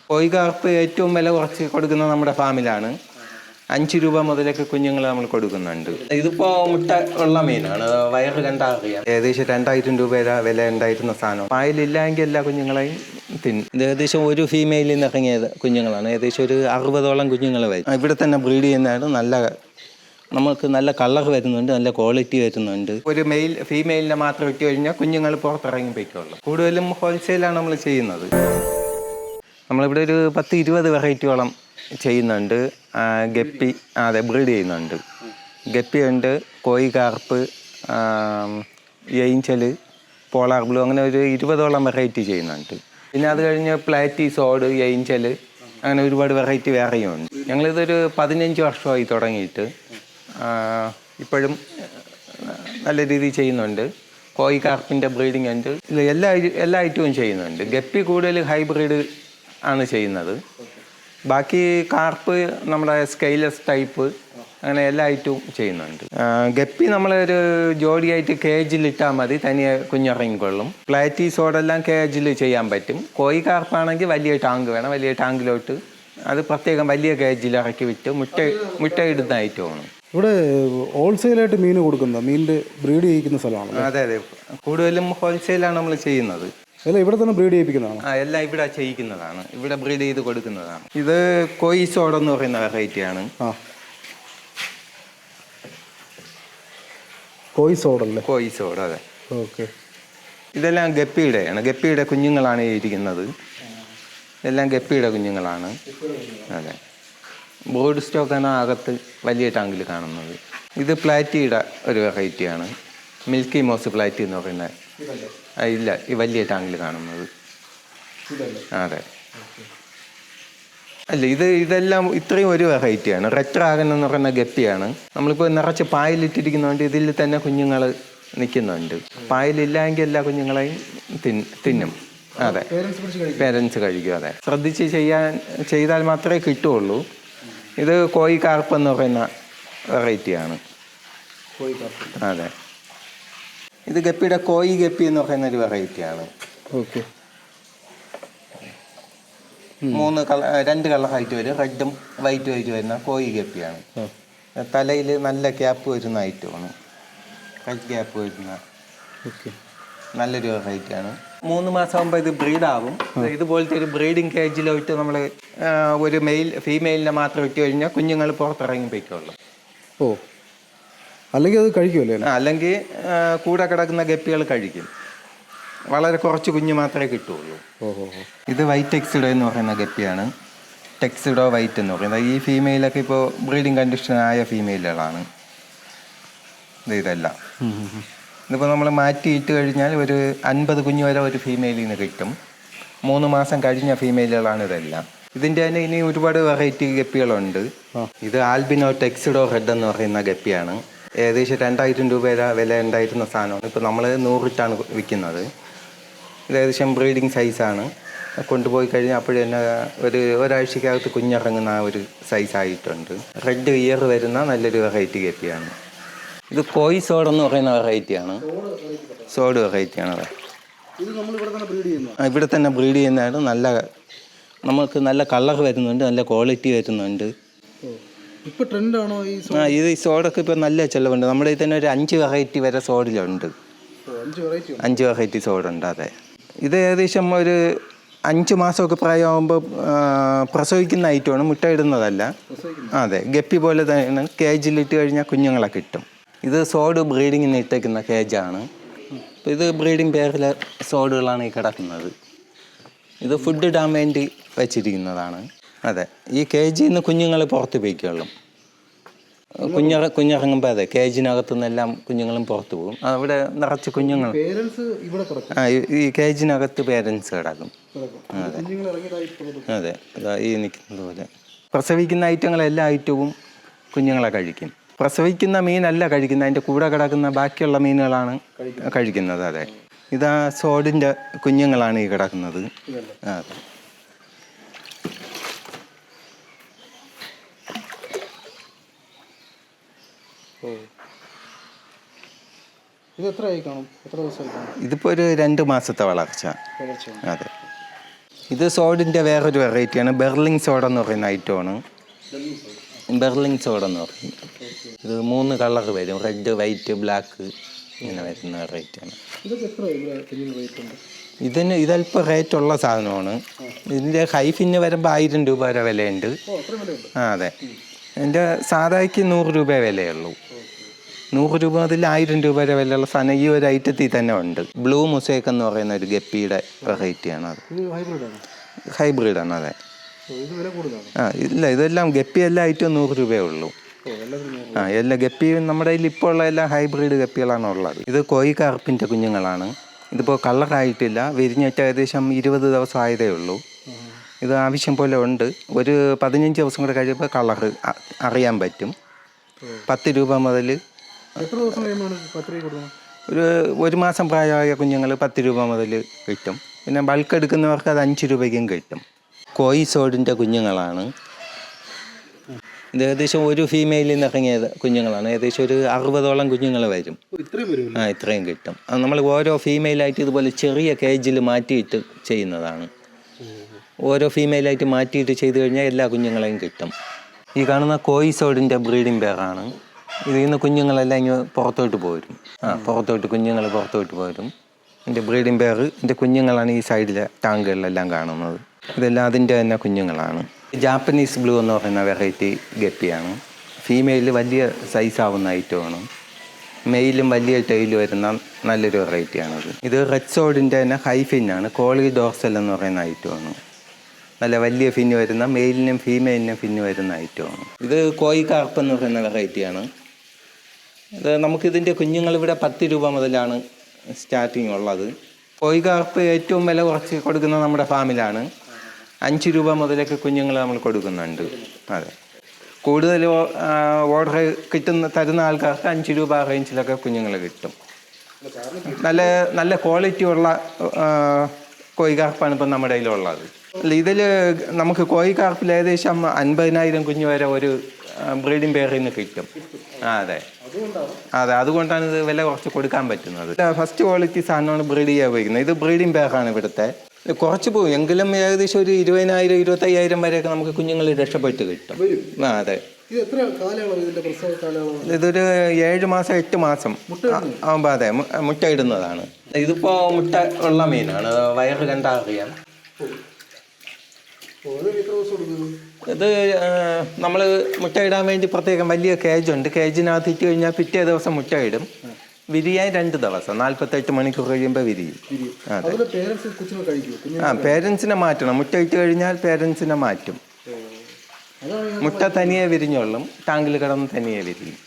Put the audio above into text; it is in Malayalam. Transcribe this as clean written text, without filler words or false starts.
കോഴിക്കാർപ്പ് ഏറ്റവും വില കുറച്ച് കൊടുക്കുന്നത് നമ്മുടെ ഫാമിലാണ്. 5 രൂപ മുതലൊക്കെ കുഞ്ഞുങ്ങൾ നമ്മൾ കൊടുക്കുന്നുണ്ട്. ഇതിപ്പോൾ മുട്ട ഉള്ള മീനാണ്, വയറ് കണ്ടാൽ അറിയാം. ഏകദേശം 2000 രൂപ വില ഉണ്ടായിരുന്ന സാധനം പായലില്ലെങ്കിൽ എല്ലാ കുഞ്ഞുങ്ങളെയും തിന്നും. ഇത് ഏകദേശം ഒരു ഫീമെയിലിൽ നിന്ന് ഇറങ്ങിയ കുഞ്ഞുങ്ങളാണ്. ഏകദേശം ഒരു 60ഓളം കുഞ്ഞുങ്ങൾ വരും. ഇവിടെ തന്നെ ബ്രീഡ് ചെയ്യുന്നതാണ്. നമുക്ക് നല്ല കളർ വരുന്നുണ്ട്, നല്ല ക്വാളിറ്റി വരുന്നുണ്ട്. ഒരു ഫീമെയിലിനെ മാത്രം ഇട്ട് കഴിഞ്ഞാൽ കുഞ്ഞുങ്ങൾ പുറത്തിറങ്ങി പോയിക്കോളും. കൂടുതലും ഹോൾസെയിലാണ് നമ്മൾ ചെയ്യുന്നത്. നമ്മളിവിടെ ഒരു 10-20 വെറൈറ്റിയോളം ചെയ്യുന്നുണ്ട്. ഗപ്പി, അതെ, ബ്രീഡ് ചെയ്യുന്നുണ്ട്. ഗപ്പിയുണ്ട്, കോഴിക്കാർപ്പ്, ഏഞ്ചൽ, പോളാർ ബ്ലൂ, അങ്ങനെ ഒരു 20ഓളം വെറൈറ്റി ചെയ്യുന്നുണ്ട്. പിന്നെ അത് കഴിഞ്ഞ് പ്ലാറ്റി, സോഡ്, ഏഞ്ചൽ, അങ്ങനെ ഒരുപാട് വെറൈറ്റി വേറെയും ഉണ്ട്. ഞങ്ങളിതൊരു 15 വർഷമായി തുടങ്ങിയിട്ട്. ഇപ്പോഴും നല്ല രീതിയിൽ ചെയ്യുന്നുണ്ട്. കോഴിക്കാർപ്പിൻ്റെ ബ്രീഡിംഗ് ഉണ്ട്. എല്ലാ ഐറ്റവും ചെയ്യുന്നുണ്ട്. ഗപ്പി കൂടുതൽ ഹൈബ്രിഡ് ആണ് ചെയ്യുന്നത്. ബാക്കി കാർപ്പ് നമ്മുടെ സ്കെയിലസ് ടൈപ്പ്, അങ്ങനെ എല്ലാ ഐറ്റവും ചെയ്യുന്നുണ്ട്. ഗപ്പി നമ്മളൊരു ജോഡിയായിട്ട് കേജിലിട്ടാൽ മതി, തനിയെ കുഞ്ഞിറങ്ങിക്കൊള്ളും. പ്ലാറ്റി, സോഡെല്ലാം കേജിൽ ചെയ്യാൻ പറ്റും. കോഴിക്കാർപ്പാണെങ്കിൽ വലിയ ടാങ്ക് വേണം. വലിയ ടാങ്കിലോട്ട് അത് പ്രത്യേകം വലിയ കേജിൽ ഇറക്കി വിട്ട് മുട്ടയിടുന്ന ഐറ്റമാണ്. ഇവിടെ ഹോൾസെയിലായിട്ട് മീൻ കൊടുക്കുന്നത്, മീനിൻ്റെ ബ്രീഡ് ചെയ്യിക്കുന്ന സ്ഥലമാണ്. അതെ, കൂടുതലും ഹോൾസെയിലാണ് നമ്മൾ ചെയ്യുന്നത്. എല്ലാം ഇവിടെ തന്നെ ബ്രീഡ് ചെയ്യിപ്പിക്കുന്നതാണ്. എല്ലാം ഇവിടെ ചെയ്യിക്കുന്നതാണ്, ഇവിടെ ബ്രീഡ് ചെയ്ത് കൊടുക്കുന്നതാണ്. ഇത് കോയി സോഡ് എന്ന് പറയുന്ന വെറൈറ്റിയാണ്. കോയി സോഡല്ലേ? കോയി സോഡ്, അതെ. ഓക്കെ. ഇതെല്ലാം ഗപ്പിയുടെയാണ്. ഗപ്പിയുടെ കുഞ്ഞുങ്ങളാണ് ഇരിക്കുന്നത്. ഇതെല്ലാം ഗപ്പിയുടെ കുഞ്ഞുങ്ങളാണ്. അതെ. ബോർഡ് സ്റ്റോക്കാണ് അകത്ത് വലിയ ടാങ്കിൽ കാണുന്നത്. ഇത് പ്ലാറ്റിയുടെ ഒരു വെറൈറ്റിയാണ്. മിൽക്കി മോസ് പ്ലാറ്റി എന്ന് പറയുന്നത്. ഇല്ല, ഈ വലിയ ടാങ്കിൽ കാണുന്നത്. അതെ. അല്ല, ഇതെല്ലാം ഇത്രയും ഒരു വെറൈറ്റിയാണ്. റെഡ് ഡ്രാഗൺ എന്ന് പറയുന്ന ഗപ്പിയാണ്. നമ്മളിപ്പോൾ നിറച്ച് പായലിട്ടിരിക്കുന്നതുകൊണ്ട് ഇതിൽ തന്നെ കുഞ്ഞുങ്ങൾ നിൽക്കുന്നുണ്ട്. പായലില്ലെങ്കിൽ എല്ലാ കുഞ്ഞുങ്ങളെയും തിന്നും. അതെ, പേരൻസ് കഴിക്കും. അതെ, ശ്രദ്ധിച്ച് ചെയ്താൽ മാത്രമേ കിട്ടുള്ളൂ. ഇത് കോഴിക്കാർപ്പ് എന്ന് പറയുന്ന വെറൈറ്റിയാണ്. അതെ. ഇത് ഗപ്പിയുടെ കോയി ഗപ്പി എന്ന് പറയുന്ന ഒരു വെറൈറ്റിയാണ്. ഓക്കെ. 2 കളറായിട്ട് വരും. റെഡും വൈറ്റും ആയിട്ട് വരുന്ന കോയി ഗപ്പിയാണ്. തലയിൽ നല്ല ക്യാപ്പ് വരുന്ന ഐറ്റമാണ്. റെഡ് ക്യാപ്പ് വരുന്ന നല്ലൊരു വെറൈറ്റിയാണ്. 3 മാസമാകുമ്പോൾ ഇത് ബ്രീഡാകും. ഇതുപോലത്തെ ഒരു ബ്രീഡിങ് കേജിലോട്ട് നമ്മൾ ഒരു ഫീമെയിലിനെ മാത്രം ഇട്ട് കഴിഞ്ഞാൽ കുഞ്ഞുങ്ങൾ പുറത്തിറങ്ങി പോയിക്കോളും. അല്ലെങ്കിൽ അത് കഴിക്കുമല്ലേ? അല്ലെങ്കിൽ കൂടെ കിടക്കുന്ന ഗപ്പികൾ കഴിക്കും. വളരെ കുറച്ച് കുഞ്ഞ് മാത്രമേ കിട്ടുള്ളൂ. ഇത് വൈറ്റ് ടെക്സിഡോ എന്ന് പറയുന്ന ഗപ്പിയാണ്. ടെക്സിഡോ വൈറ്റ് എന്ന് പറയുന്നത്. ഈ ഫീമെയിലൊക്കെ ഇപ്പോൾ ബ്രീഡിങ് കണ്ടീഷനായ ഫീമെയിലുകളാണ് ഇതെല്ലാം. ഇതിപ്പോൾ നമ്മൾ മാറ്റിയിട്ട് കഴിഞ്ഞാൽ ഒരു 50 കുഞ്ഞ് വരെ ഒരു ഫീമെയിലിൽ നിന്ന് കിട്ടും. 3 മാസം കഴിഞ്ഞ ഫീമെയിലുകളാണ് ഇതെല്ലാം. ഇതിൻ്റെ തന്നെ ഇനി ഒരുപാട് വെറൈറ്റി ഗപ്പികളുണ്ട്. ഇത് ആൽബിനോ ടെക്സിഡോ റെഡ് എന്ന് പറയുന്ന ഗപ്പിയാണ്. ഏകദേശം 2000 രൂപ വില ഉണ്ടായിരുന്ന സാധനമാണ്. ഇപ്പോൾ നമ്മൾ 100 വിൽക്കുന്നത്. ഇത് ഏകദേശം ബ്രീഡിങ് സൈസാണ്. കൊണ്ടുപോയി കഴിഞ്ഞാൽ അപ്പോഴും തന്നെ ഒരാഴ്ചക്കകത്ത് കുഞ്ഞിറങ്ങുന്ന ആ ഒരു സൈസായിട്ടുണ്ട്. റെഡ് ഇയർ വരുന്ന നല്ലൊരു വെറൈറ്റി ഗപ്പിയാണ്. ഇത് കോയി സോഡ് എന്ന് പറയുന്ന വെറൈറ്റിയാണ്. സോഡ് വെറൈറ്റിയാണ്. അതെ, ഇവിടെ തന്നെ ബ്രീഡ് ചെയ്യുന്നതാണ്. നമുക്ക് നല്ല കളർ വരുന്നുണ്ട്, നല്ല ക്വാളിറ്റി വരുന്നുണ്ട്. ഇപ്പോൾ ട്രെൻഡാണോ ഇത് ഈ സോഡൊക്കെ ഇപ്പോൾ നല്ല ചിലവുണ്ട്. നമ്മുടെ ഇതിൽ തന്നെ ഒരു 5 വെറൈറ്റി വരെ സോഡിലുണ്ട്. 5 വെറൈറ്റി സോഡുണ്ട്. അതെ. ഇത് ഏകദേശം ഒരു 5 മാസമൊക്കെ പ്രായമാകുമ്പോൾ പ്രസവിക്കുന്ന ഐറ്റമാണ്, മുട്ട ഇടുന്നതല്ല. അതെ, ഗപ്പി പോലെ തന്നെ കേജിലിട്ട് കഴിഞ്ഞാൽ കുഞ്ഞുങ്ങളെ കിട്ടും. ഇത് സോഡ് ബ്രീഡിങ്ങിന് ഇട്ടേക്കുന്ന കേജാണ്. അപ്പോൾ ഇത് ബ്രീഡിങ് പേരിലെ സോഡുകളാണ് ഈ കിടക്കുന്നത്. ഇത് ഫുഡ് ഇടാൻ വേണ്ടി വെച്ചിരിക്കുന്നതാണ്. അതെ, ഈ കേജിൽ നിന്ന് കുഞ്ഞുങ്ങൾ പുറത്ത് പോയിക്കോളും. കുഞ്ഞിറങ്ങുമ്പോൾ അതെ, കേജിനകത്തു നിന്നെല്ലാം കുഞ്ഞുങ്ങളും പുറത്ത് പോകും. അവിടെ നിറച്ച് കുഞ്ഞുങ്ങൾ. ഈ കേജിനകത്ത് പേരൻസ് കിടക്കും. അതെ, അതെ, അതാ ഈ നിൽക്കുന്നത് പോലെ. പ്രസവിക്കുന്ന ഐറ്റങ്ങൾ എല്ലാ ഐറ്റവും കുഞ്ഞുങ്ങളെ കഴിക്കും. പ്രസവിക്കുന്ന മീനല്ല കഴിക്കുന്നത്, അതിൻ്റെ കൂടെ കിടക്കുന്ന ബാക്കിയുള്ള മീനുകളാണ് കഴിക്കുന്നത്. അതെ, ഇതാ സോഡിൻ്റെ കുഞ്ഞുങ്ങളാണ് ഈ കിടക്കുന്നത്. അതെ. ഇത് എത്ര ആയി കാണും? എത്ര ദിവസമായി കാണും? ഇതിപ്പോൾ ഒരു 2 മാസത്തെ വളർച്ച. അതെ. ഇത് സോഡിൻ്റെ വേറൊരു വെറൈറ്റിയാണ്. ബെർലിംഗ് സോഡ എന്ന് പറയുന്ന ഐറ്റമാണ്. ബെർലിംഗ് സോഡ എന്ന് പറയും. ഇത് 3 കളർ വരും, റെഡ്, വൈറ്റ്, ബ്ലാക്ക് ഇങ്ങനെ വരുന്ന വെറൈറ്റിയാണ്. ഇതല്പം റേറ്റുള്ള സാധനമാണ്. ഇതിൻ്റെ ഹൈഫിന് വരുമ്പോൾ 1000 രൂപ വരെ വിലയുണ്ട്. അതെ, എൻ്റെ സാധായ്ക്ക് 100 രൂപ വിലയുള്ളൂ. 100 രൂപ മുതൽ 1000 രൂപ വരെ വിലയുള്ള സാധനം ഈ ഒരു ഐറ്റത്തിൽ തന്നെ ഉണ്ട്. ബ്ലൂ മുസേക്ക് എന്ന് പറയുന്ന ഒരു ഗപ്പിയുടെ വെറൈറ്റിയാണ്. അത് ഹൈബ്രിഡാണ്. അതെ. ഇല്ല, ഇതെല്ലാം ഗപ്പി എല്ലാ ഐറ്റവും 100 രൂപയേ ഉള്ളൂ. എല്ലാ ഗപ്പിയും നമ്മുടെ കയ്യിൽ ഇപ്പോൾ ഉള്ള എല്ലാ ഹൈബ്രിഡ് ഗപ്പികളാണ് ഉള്ളത്. ഇത് കോയി കാർപ്പിൻ്റെ കുഞ്ഞുങ്ങളാണ്. ഇതിപ്പോൾ കളറായിട്ടില്ല, വിരിഞ്ഞിട്ട് ഏകദേശം 20 ദിവസം ആയതേ ഉള്ളൂ. ഇത് ആവശ്യം പോലെ ഉണ്ട്. ഒരു 15 ദിവസം കൂടെ കഴിയുമ്പോൾ കളർ അറിയാൻ പറ്റും. 10 രൂപ മുതൽ ഒരു മാസം പ്രായമായ കുഞ്ഞുങ്ങൾ 10 രൂപ മുതൽ കിട്ടും. പിന്നെ ബൾക്ക് എടുക്കുന്നവർക്ക് അത് 5 രൂപയ്ക്കും കിട്ടും. കോയി സോഡിൻ്റെ കുഞ്ഞുങ്ങളാണ്. ഇത് ഏകദേശം ഒരു ഫീമെയിലിൽ നിന്ന് ഇറങ്ങിയ കുഞ്ഞുങ്ങളാണ്. ഏകദേശം ഒരു 60ഓളം കുഞ്ഞുങ്ങൾ വരും. ഇത്രയും കിട്ടും. അത് നമ്മൾ ഓരോ ഫീമെയിലായിട്ട് ഇതുപോലെ ചെറിയ കേജിൽ മാറ്റിയിട്ട് ചെയ്യുന്നതാണ്. ഓരോ ഫീമെയിലായിട്ട് മാറ്റിയിട്ട് ചെയ്ത് കഴിഞ്ഞാൽ എല്ലാ കുഞ്ഞുങ്ങളെയും കിട്ടും. ഈ കാണുന്ന കോയി സോഡിൻ്റെ ബ്രീഡിംഗ് പെയറാണ്. ഇതിൽ നിന്ന് കുഞ്ഞുങ്ങളെല്ലാം ഇങ്ങനെ പുറത്തോട്ട് പോരും. കുഞ്ഞുങ്ങൾ പുറത്തോട്ട് പോരും. എൻ്റെ ബ്രീഡിംഗ് പെയർ, എൻ്റെ കുഞ്ഞുങ്ങളാണ് ഈ സൈഡിലെ ടാങ്കുകളിലെല്ലാം കാണുന്നത്. ഇതെല്ലാം അതിൻ്റെ തന്നെ കുഞ്ഞുങ്ങളാണ്. ജാപ്പനീസ് ബ്ലൂ എന്ന് പറയുന്ന വെറൈറ്റി ഗപ്പിയാണ്. ഫീമെയിൽ വലിയ സൈസാവുന്ന ഐറ്റമാണ്. മെയിലും വലിയ ടൈൽ വരുന്ന നല്ലൊരു വെറൈറ്റിയാണത്. ഇത് റെഡ് സോഡിൻ്റെ തന്നെ ഹൈ ഫിന്നാണ്. കോളി ഡോർസൽ എന്ന് പറയുന്ന ഐറ്റമാണ്. നല്ല വലിയ ഫിന്ന് വരുന്ന, മെയിലിനും ഫീമെയിലിനും ഫിന്ന് വരുന്ന ഐറ്റമാണ്. ഇത് കോയി കാർപ്പ് എന്ന് പറയുന്ന വെറൈറ്റിയാണ്. ഇത് നമുക്കിതിൻ്റെ കുഞ്ഞുങ്ങൾ ഇവിടെ 10 രൂപ മുതലാണ് സ്റ്റാർട്ടിങ് ഉള്ളത്. കോയി കാർപ്പ് ഏറ്റവും വില കുറച്ച് കൊടുക്കുന്നത് നമ്മുടെ ഫാമിലാണ്. 5 രൂപ മുതലൊക്കെ കുഞ്ഞുങ്ങൾ നമ്മൾ കൊടുക്കുന്നുണ്ട്. അതെ, കൂടുതൽ ഓർഡർ തരുന്ന ആൾക്കാർക്ക് 5 രൂപ റേഞ്ചിലൊക്കെ കുഞ്ഞുങ്ങൾ കിട്ടും. നല്ല ക്വാളിറ്റി ഉള്ള കോയി കാർപ്പാണ് ഇപ്പം നമ്മുടെ കയ്യിലുള്ളത്. ഇതിൽ നമുക്ക് കോയി കാർപ്പിൽ ഏകദേശം 50,000 കുഞ്ഞ് വരെ ഒരു ബ്രീഡിംഗ് പെയറിൽ നിന്ന് കിട്ടും. അതെ, അതുകൊണ്ടാണ് ഇത് വില കുറച്ച് കൊടുക്കാൻ പറ്റുന്നത്. ഫസ്റ്റ് ക്വാളിറ്റി സാധനമാണ് ബ്രീഡ് ചെയ്യാൻ ഉപയോഗിക്കുന്നത്. ഇത് ബ്രീഡിംഗ് പെയറാണ് ഇവിടുത്തെ. കുറച്ച് പോകും എങ്കിലും ഏകദേശം ഒരു 20,000 25,000 വരെയൊക്കെ നമുക്ക് കുഞ്ഞുങ്ങൾ രക്ഷപ്പെട്ട് കിട്ടും. അതെ, ഇതൊരു 7 മാസം 8 മാസം ആകുമ്പോൾ അതെ മുട്ടയിടുന്നതാണ്. ഇതിപ്പോൾ മുട്ട ഉള്ള മീനാണ്. വയറ് കണ്ടാൽ അറിയാം. ഇത് നമ്മൾ മുട്ടയിടാൻ വേണ്ടി പ്രത്യേകം വലിയ കേജുണ്ട്. കേജിനകത്ത് ഇട്ട് കഴിഞ്ഞാൽ പിറ്റേ ദിവസം മുട്ടയിടും. വിരിയാൻ 2 ദിവസം 48 മണിക്കൂർ കഴിയുമ്പോൾ വിരിയും. അതെ, പേരൻസിനെ മാറ്റണം. മുട്ട ഇട്ട് കഴിഞ്ഞാൽ പേരൻസിനെ മാറ്റും. മുട്ട തനിയെ വിരിഞ്ഞോളും. ടാങ്കിൽ കിടന്ന് തനിയെ വിരിയും.